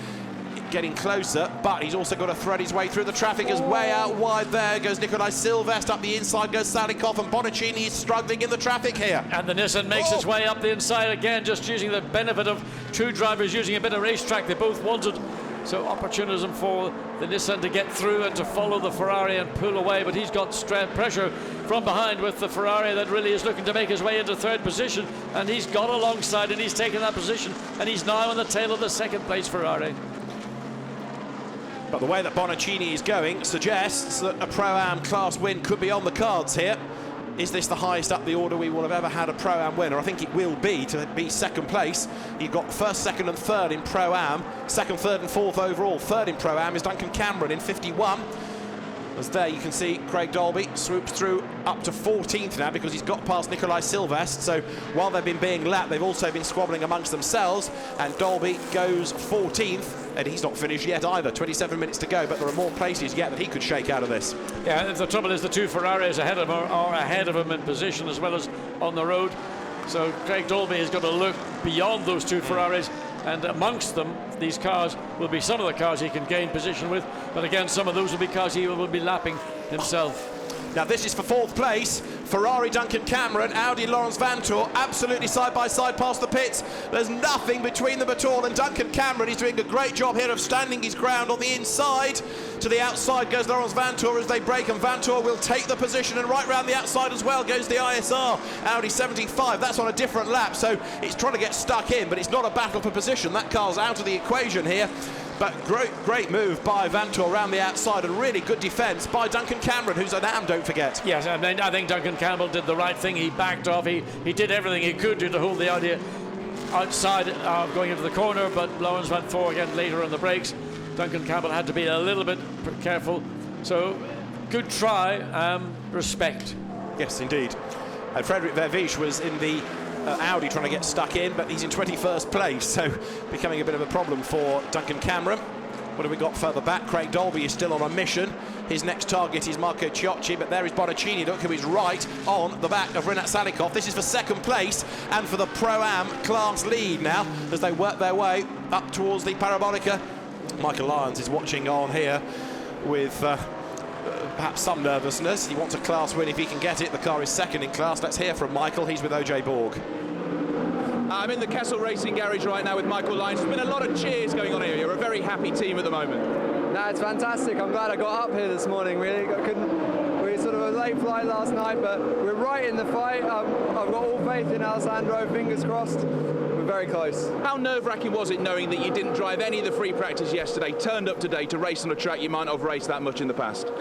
getting closer, but he's also got to thread his way through the traffic. As way out wide there goes Nikolai Silvest, up the inside goes Salikov, and Bonaccini is struggling in the traffic here. And the Nissan makes its way up the inside again, just using the benefit of two drivers using a bit of racetrack. They both wanted, so opportunism for the Nissan to get through and to follow the Ferrari and pull away, but he's got pressure from behind with the Ferrari that really is looking to make his way into 3rd position, and he's got alongside and he's taken that position, and he's now on the tail of the 2nd place Ferrari. But the way that Bonaccini is going suggests that a Pro-Am class win could be on the cards here. Is this the highest up the order we will have ever had a Pro-Am winner? I think it will be, to be 2nd place. You've got 1st, 2nd and 3rd in Pro-Am, 2nd, 3rd and 4th overall. 3rd in Pro-Am is Duncan Cameron in 51. As there you can see Craig Dolby swoops through up to 14th now, because he's got past Nikolai Silvest. So while they've been being lapped, they've also been squabbling amongst themselves, and Dolby goes 14th, and he's not finished yet either. 27 minutes to go, but there are more places yet that he could shake out of this. Yeah, the trouble is the two Ferraris ahead of him are ahead of him in position as well as on the road. So Craig Dolby has got to look beyond those two Ferraris, and amongst them, these cars will be some of the cars he can gain position with, but again, some of those will be cars he will be lapping himself. Now this is for 4th place. Ferrari Duncan Cameron, Audi Lawrence Vantour, absolutely side by side past the pits. There's nothing between them at all, and Duncan Cameron is doing a great job here of standing his ground on the inside. To the outside goes Lawrence Vantour as they break, and Vantour will take the position, and right round the outside as well goes the ISR Audi 75. That's on a different lap, so it's trying to get stuck in, but it's not a battle for position. That car's out of the equation here. But great move by Vantour around the outside, and really good defence by Duncan Cameron, who's an AM, don't forget. Yes, I mean, I think Duncan Campbell did the right thing. He backed off. He did everything he could do to hold the Audi outside going into the corner, but Lawrence Vantour again later on the brakes. Duncan Campbell had to be a little bit careful. So good try, respect. Yes, indeed. And Frederick Verviche was in the Audi trying to get stuck in, but he's in 21st place, so becoming a bit of a problem for Duncan Cameron. What have we got further back? Craig Dolby is still on a mission. His next target is Marco Ciocci, but there is Bonaccini, look, who is right on the back of Renat Salikov. This is for 2nd place and for the Pro-Am class lead now as they work their way up towards the Parabolica. Michael Lyons is watching on here with perhaps some nervousness. He wants a class win if he can get it. The car is 2nd in class. Let's hear from Michael. He's with OJ Borg. I'm in the Kessel Racing Garage right now with Michael Lyons. There's been a lot of cheers going on here. You're a very happy team at the moment. No, it's fantastic. I'm glad I got up here this morning, really. We sort of a late flight last night, but we're right in the fight. I've got all faith in Alessandro, fingers crossed. We're very close. How nerve-wracking was it knowing that you didn't drive any of the free practice yesterday, turned up today to race on a track you might not have raced that much in the past?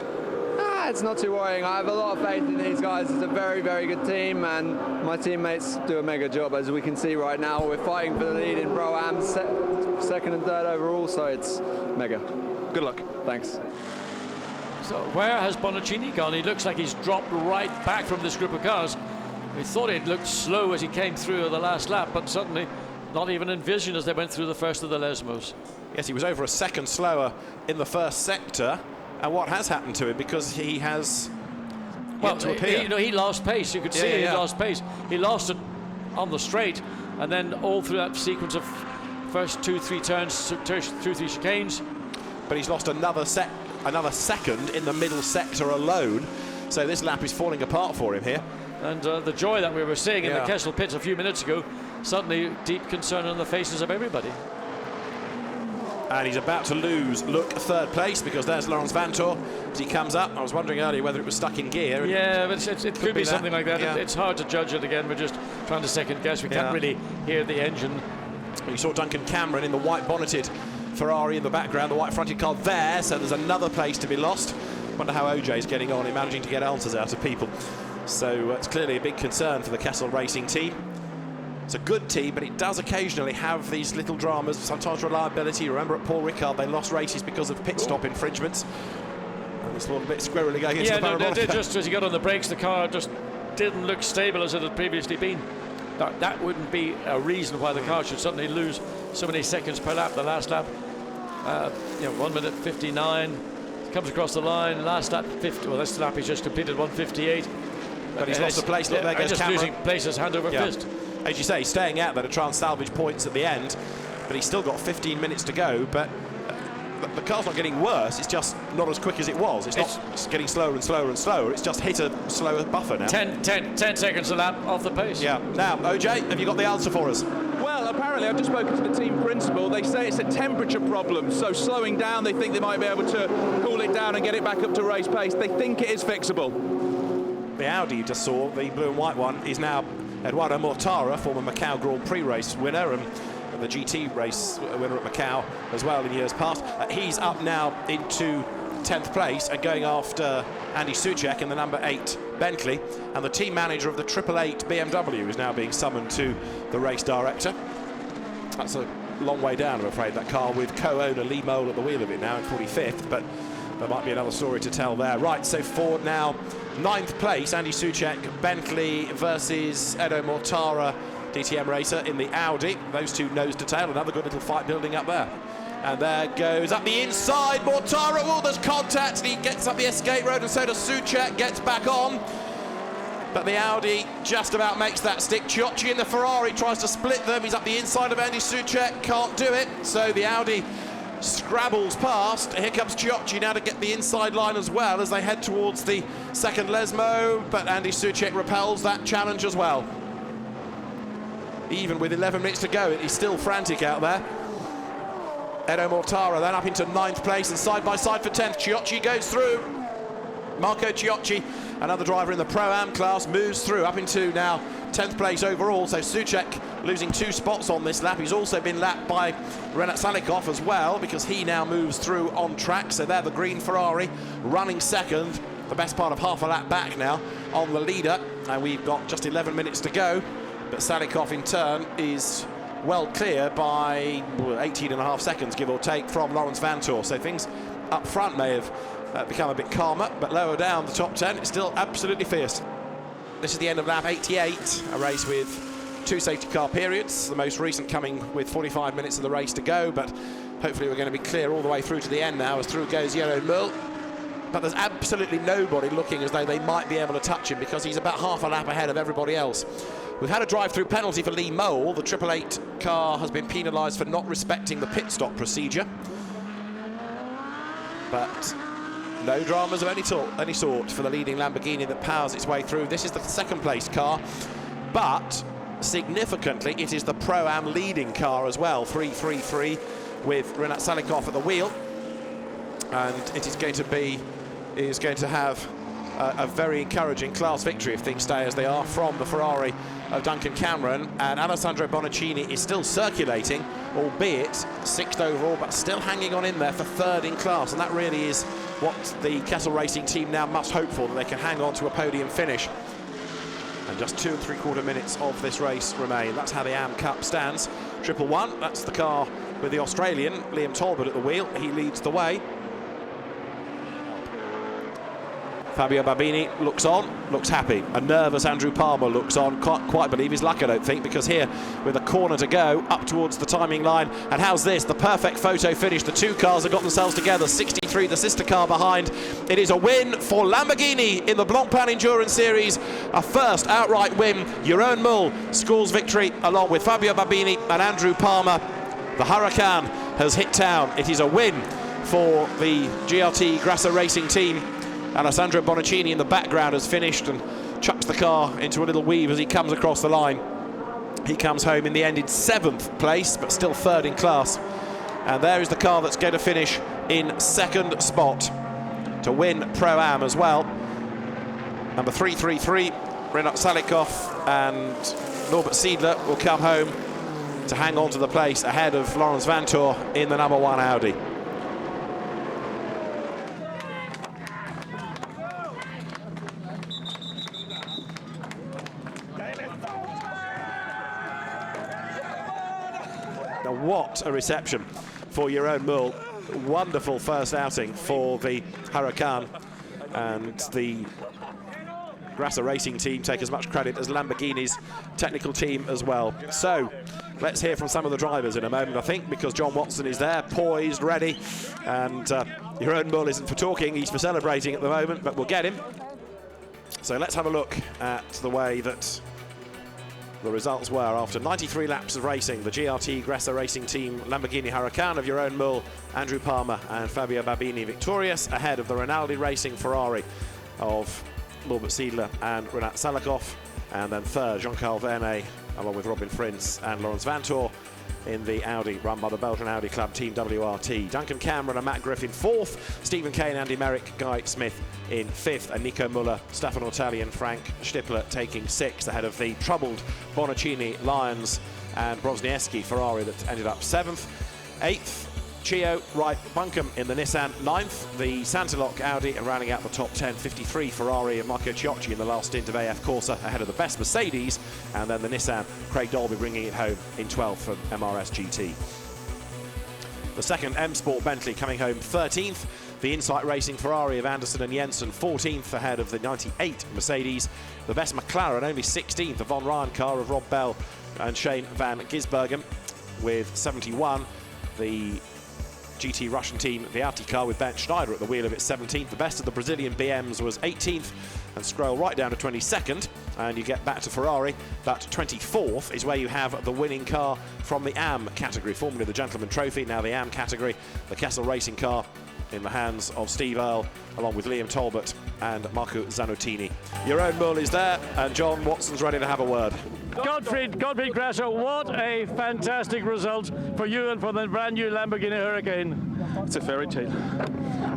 It's not too worrying. I have a lot of faith in these guys. It's a very, very good team, and my teammates do a mega job. As we can see right now, we're fighting for the lead in Pro-Am, 2nd and 3rd overall, so it's mega. Good luck. Thanks. So where has Bonaccini gone? He looks like he's dropped right back from this group of cars. We thought it looked slow as he came through the last lap, but suddenly not even envisioned as they went through the first of the Lesmos. Yes, he was over a second slower in the first sector. And what has happened to him, because he has well, he lost pace. You could see he lost pace. He lost it on the straight, and then all through that sequence of first 2-3 turns, 2-3 chicanes. but he's lost another second in the middle sector alone. So this lap is falling apart for him here. And the joy that we were seeing in the Kessel pits a few minutes ago, suddenly deep concern on the faces of everybody. And he's about to lose, look, third place, because there's Laurens Vanthoor as he comes up. I was wondering earlier whether it was stuck in gear. Yeah, but it could be something like that. Yeah. It's hard to judge it again. We're just trying to second guess. We can't really hear the engine. You saw Duncan Cameron in the white bonneted Ferrari in the background, the white fronted car there, so there's another place to be lost. Wonder how OJ's getting on in managing to get answers out of people. So it's clearly a big concern for the Kessel Racing team. It's a good team, but it does occasionally have these little dramas, sometimes reliability. Remember at Paul Ricard, they lost races because of pit stop infringements. And it's a little bit squirrely going into the parabolic. Just as he got on the brakes, the car just didn't look stable as it had previously been. That wouldn't be a reason why the car should suddenly lose so many seconds per lap. The last lap, 1 minute 59, comes across the line. Last lap 50. Well, this lap he's just completed 1:58. But he's lost the place. Look, there goes just Cameron. Losing places hand over fist. As you say, he's staying out there to try and salvage points at the end, but he's still got 15 minutes to go. But the car's not getting worse, it's just not as quick as it was. It's not getting slower and slower and slower. It's just hit a slower buffer now. 10 seconds a lap off the pace. Yeah. Now, OJ, have you got the answer for us? Well, apparently I've just spoken to the team principal. They say it's a temperature problem, so slowing down, they think they might be able to cool it down and get it back up to race pace. They think it is fixable. The Audi you just saw, the blue and white one, is now Eduardo Mortara, former Macau Grand Prix race winner and the GT race winner at Macau as well in years past. He's up now into 10th place and going after Andy Soucek in the number 8 Bentley, and the team manager of the 888 BMW is now being summoned to the race director. That's a long way down, I'm afraid, that car, with co-owner Lee Mole at the wheel of it now in 45th, but there might be another story to tell there. Right, so for now, 9th place, Andy Soucek, Bentley versus Edo Mortara, DTM racer in the Audi. Those two nose to tail, another good little fight building up there. And there goes up the inside, Mortara, oh, there's contact, and he gets up the escape road, and so does Soucek, gets back on. But the Audi just about makes that stick. Chiocci in the Ferrari tries to split them. He's up the inside of Andy Soucek, can't do it. So the Audi scrabbles past. Here comes Chiocci now to get the inside line as well as they head towards the second Lesmo, but Andy Soucek repels that challenge as well. Even with 11 minutes to go, he's still frantic out there. Edo Mortara then up into 9th place and side by side for 10th. Chiocci goes through. Marco Chiocci, another driver in the Pro-Am class, moves through up into now 10th place overall. So Soucek losing 2 spots on this lap. He's also been lapped by Renat Salikov as well, because he now moves through on track. So they're the green Ferrari running second, the best part of half a lap back now on the leader. And we've got just 11 minutes to go. But Salikov in turn is well clear by 18.5 seconds, give or take, from Laurens Vanthoor. So things up front may have become a bit calmer, but lower down the top 10, it's still absolutely fierce. This is the end of lap 88, a race with 2 safety car periods, the most recent coming with 45 minutes of the race to go, but hopefully we're going to be clear all the way through to the end now as through goes Jeroen Mul. But there's absolutely nobody looking as though they might be able to touch him, because he's about half a lap ahead of everybody else. We've had a drive-through penalty for Lee Mole. The 888 car has been penalised for not respecting the pit stop procedure. But no dramas of any sort for the leading Lamborghini that powers its way through. This is the 2nd place car, but significantly it is the Pro-Am leading car as well, 333 with Renat Salikov at the wheel, and it is going to have a very encouraging class victory if things stay as they are from the Ferrari of Duncan Cameron. And Alessandro Bonaccini is still circulating, albeit 6th overall, but still hanging on in there for 3rd in class, and that really is what the Kessel Racing team now must hope for, that they can hang on to a podium finish. And just 2 3/4 minutes of this race remain. That's how the Am Cup stands. 111, that's the car with the Australian Liam Talbot at the wheel. He leads the way. Fabio Babini looks on, looks happy. A nervous Andrew Palmer looks on. Can't quite believe his luck, I don't think, because here, with a corner to go, up towards the timing line. And how's this? The perfect photo finish. The 2 cars have got themselves together. 63, the sister car behind. It is a win for Lamborghini in the Blancpain Endurance Series. A first outright win. Jeroen Mul scores victory along with Fabio Babini and Andrew Palmer. The Huracan has hit town. It is a win for the GRT Grasser Racing team. Alessandro Bonaccini in the background has finished and chucks the car into a little weave as he comes across the line. He comes home in the end in 7th place, but still 3rd in class. And there is the car that's going to finish in 2nd spot to win Pro-Am as well. Number 333, Renat Salikov and Norbert Siedler will come home to hang on to the place ahead of Lawrence Vantor in the number 1 Audi. Now what a reception for Jeroen Mul. Wonderful first outing for the Huracan, and the Grasser Racing team take as much credit as Lamborghini's technical team as well. So let's hear from some of the drivers in a moment, I think, because John Watson is there, poised, ready, and Jeroen Mul isn't for talking, he's for celebrating at the moment, but we'll get him. So let's have a look at the way that the results were after 93 laps of racing. The GRT Grasser Racing team Lamborghini Huracan of Jeroen Mul, Andrew Palmer and Fabio Babini victorious, ahead of the Rinaldi Racing Ferrari of Norbert Siedler and Renat Salikov, and then 3rd Jean-Carl Vernet along with Robin Frins and Lawrence Vantor in the Audi run by the Belgian Audi Club Team WRT. Duncan Cameron and Matt Griffin 4th, Stephen Kane, Andy Merrick, Guy Smith in 5th, and Nico Muller, Stefano Tali and Frank Stippler taking 6th, ahead of the troubled Bonaccini Lions and Brozniewski Ferrari that ended up 7th. 8th, Chio, Wright, Buncombe in the Nissan. 9th, the Santilok Audi, and rounding out the top 10, 53 Ferrari and Marco Ciocci in the last stint of AF Corsa, ahead of the best Mercedes, and then the Nissan, Craig Dolby bringing it home in 12th from MRS GT. The 2nd M Sport Bentley coming home 13th. The Insight Racing Ferrari of Anderson and Jensen 14th, ahead of the 98 Mercedes. The best McLaren only 16th, the Von Ryan car of Rob Bell and Shane van Gisbergen with 71. The GT Russian team, the Audi car with Bernd Schneider at the wheel of its 17th. The best of the Brazilian BMs was 18th, and scroll right down to 22nd, and you get back to Ferrari. But 24th is where you have the winning car from the AM category, formerly the Gentleman Trophy, now the AM category, the Kessel Racing car in the hands of Steve Earle, along with Liam Talbot and Marco Zanottini. Jeroen Mul is there, and John Watson's ready to have a word. Gottfried Grasser, what a fantastic result for you and for the brand new Lamborghini Huracan. It's a fairy tale.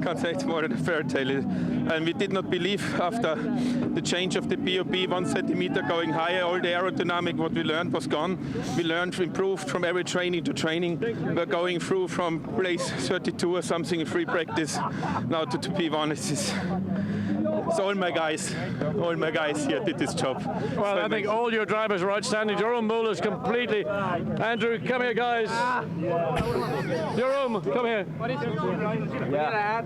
Can't say it's more than a fairy tale. And we did not believe after the change of the BOP 1 centimeter going higher, all the aerodynamic what we learned was gone. We learned, improved from every training to training. We're going through from place 32 or something in free practice now to P1. It's all my guys here did this job. Well, I think all your drivers were outstanding. Jeroen Mul is completely. Andrew, come here, guys. Jeroen, come here. What is your yeah.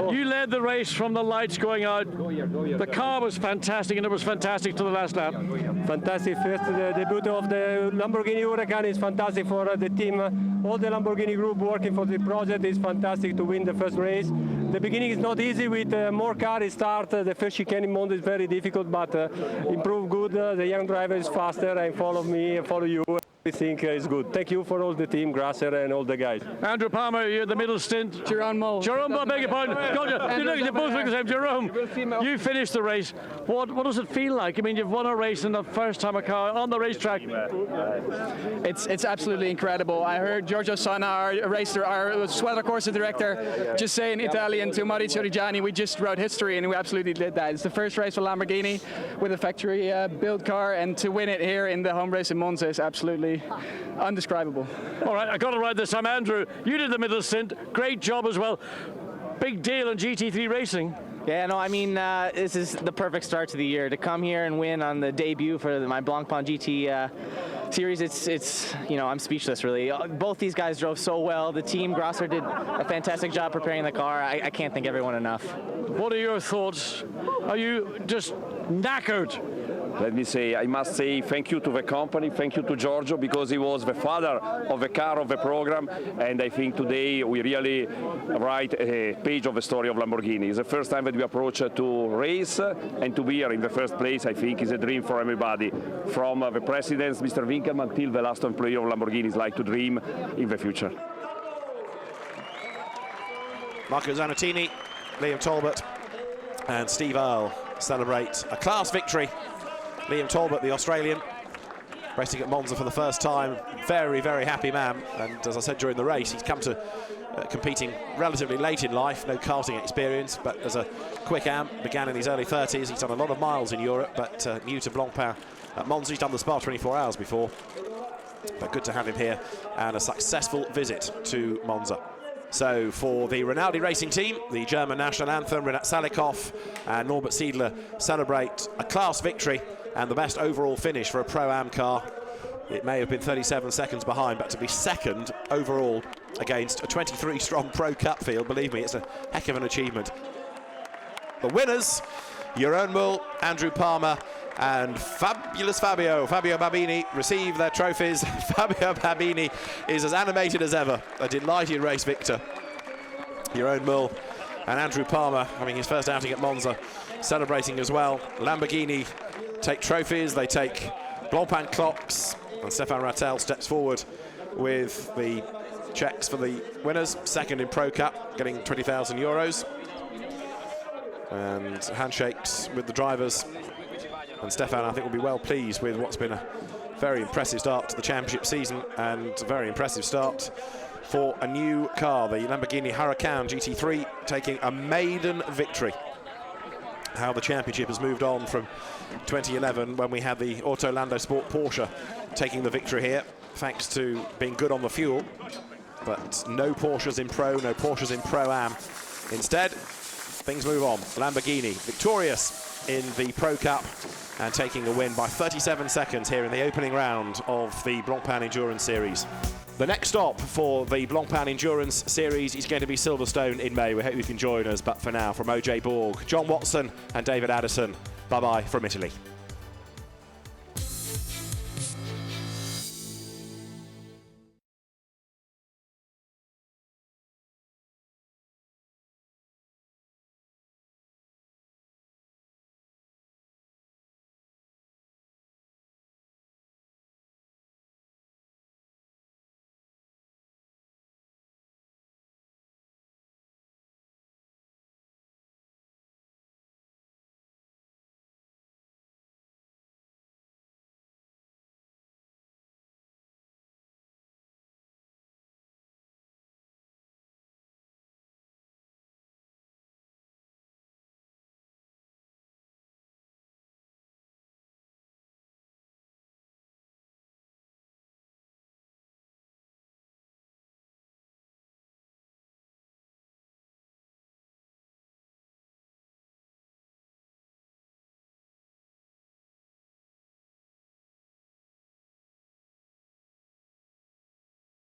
You led the race from the lights going out. The car was fantastic, and it was fantastic to the last lap. Fantastic. First, the debut of the Lamborghini Huracan is fantastic for the team. All the Lamborghini group working for the project is fantastic to win the first race. The beginning is not easy with more cars start. The first chicane in Monza is very difficult, but improve good. The young driver is faster and follow me and follow you. I think is good. Thank you for all the team, Grasser and all the guys. Andrew Palmer, you're the middle stint. Jeroen Mul. Jeroen Mul, beg your pardon. You're both looking the same. Jeroen, you finished the race. What does it feel like? I mean, you've won a race in the first time a car on the racetrack. It's absolutely incredible. I heard Giorgio Sana, our Squadra Corsa director, just say in Italian to Maurizio Reggiani, we just wrote history, and we absolutely did that. It's the first race for Lamborghini with a factory built car, and to win it here in the home race in Monza is absolutely undescribable. All right, I got it right this time. Andrew, you did the middle stint. Great job as well. Big deal in GT3 racing. Yeah, no, I mean, this is the perfect start to the year. To come here and win on the debut for my Blancpain GT Series, it's you know, I'm speechless, really. Both these guys drove so well. The team, Grasser, did a fantastic job preparing the car. I can't thank everyone enough. What are your thoughts? Are you just knackered? Let me say, I must say thank you to the company, thank you to Giorgio, because he was the father of the car, of the program, and I think today we really write a page of the story of Lamborghini. It's the first time that we approach to race, and to be here in the first place, I think, is a dream for everybody. From the presidents, Mr. Winkelmann, till the last employee of Lamborghini is like to dream in the future. Marco Zanettini, Liam Talbot and Steve Earle celebrate a class victory. Liam Talbot, the Australian, racing at Monza for the first time. Very, very happy man. And as I said during the race, he's come to competing relatively late in life, no karting experience, but as a quick amp, began in his early 30s. He's done a lot of miles in Europe, but new to Blancpain at Monza. He's done the Spa 24 hours before, but good to have him here, and a successful visit to Monza. So for the Rinaldi Racing team, the German national anthem, Renat Salikov and Norbert Siedler celebrate a class victory and the best overall finish for a Pro-Am car. It may have been 37 seconds behind, but to be second overall against a 23-strong Pro Cup field, believe me, it's a heck of an achievement. The winners, Jeroen Mul, Andrew Palmer, and fabulous Fabio Babini receive their trophies. Fabio Babini is as animated as ever, a delighted race victor. Jeroen Mul and Andrew Palmer having his first outing at Monza, celebrating as well. Lamborghini take trophies, they take Blancpain clocks, and Stefan Rattel steps forward with the checks for the winners. Second in Pro Cup, getting 20,000 euros. And handshakes with the drivers. And Stefan, I think, will be well pleased with what's been a very impressive start to the championship season, and a very impressive start for a new car, the Lamborghini Huracan GT3, taking a maiden victory. How the championship has moved on from 2011, when we had the Orlando Sport Porsche taking the victory here, thanks to being good on the fuel. But no Porsches in Pro, no Porsches in Pro-Am. Instead, things move on. Lamborghini victorious in the Pro Cup and taking a win by 37 seconds here in the opening round of the Blancpain Endurance Series. The next stop for the Blancpain Endurance Series is going to be Silverstone in May. We hope you can join us, but for now, from OJ Borg, John Watson and David Addison, bye-bye from Italy.